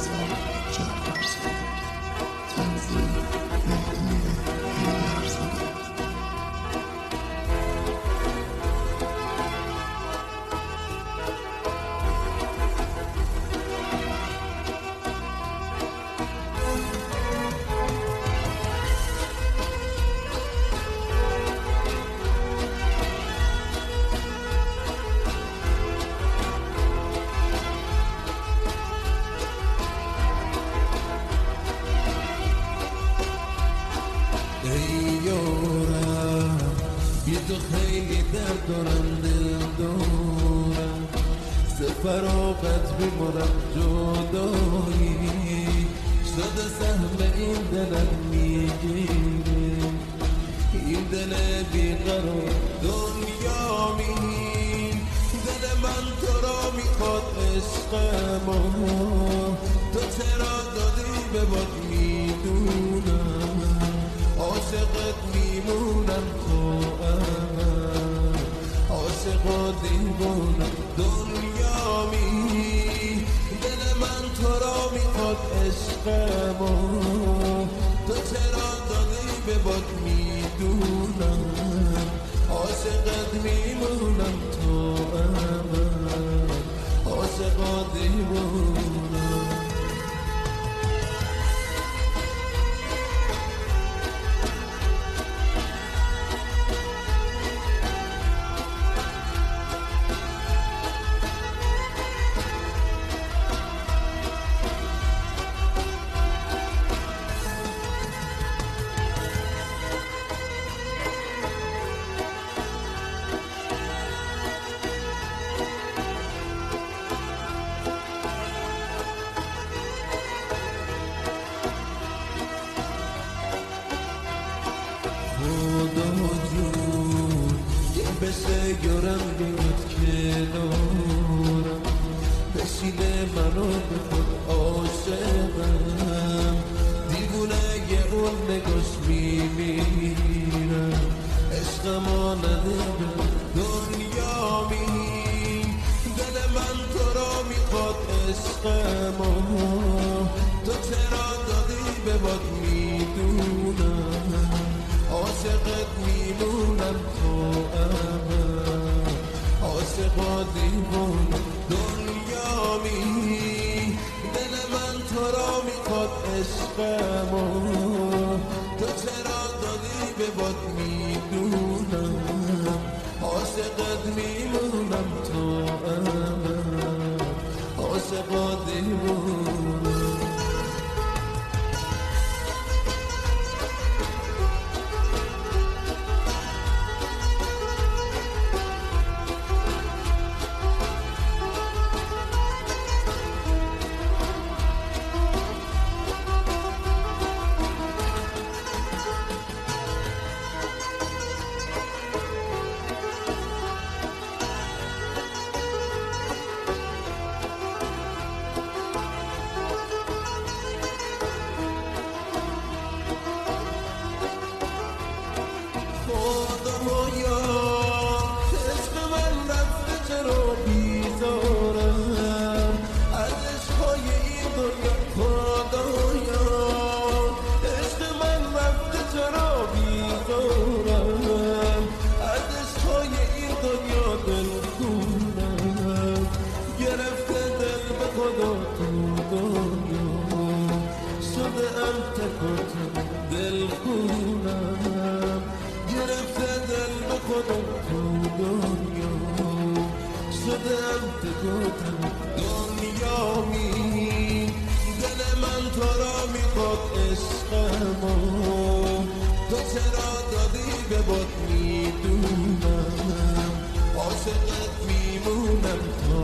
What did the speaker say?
رضا جعفرزاده. تنظیم مهدی حیدرزاده. ای یارم بی تو خیلی درد دارم، دل دارم ز فراقت بیمارم، جدایی شده سهم این دلم میگیره، این دل بیقرار دنیا می، دل من تو را میخواد عشقمو، تو چرا دادی به باد میدونم، عاشقت میمونم تو امن، عاشق و دیوونم دنیا می، دل من تو را میخواد عشقمو، تو چرا دادی به باد میدونم، عاشقت میمونم تو امن، عاشق و دیوونم. خدا جون یه بشه یارم بیاد کنارم، بشینه منو به خود عاشقم، دیوونه یه اون نگاش میمیرم، عشقما نده به دنیا می، دل من تو را میخواد عشقمو، تو چرا دادی به باد میدونم، عاشقت میمونم تو امن، عاشق و دیوونم دنیا می، دل من تو را میخواد عشقمو، تو چرا دادی به باد میدونم، عاشقت میمونم تو امن، عاشق و دیوونم. خدایا عشق من رفته چرا بیزارم از عشقهای این دنیا، خدایا عشق من رفته چرا بیزارم از عشقهای این دنیا، دلخونم گرفته دل به خدا تو دنیا، شده ام تک و تنها دلخونم گرفته دل به خودم تو دنیا، شدم تکوتم دنیا می، دل من تو را میخواد عشقمو، تو چرا دادی به باد میدونم، عاشقت میمونم تا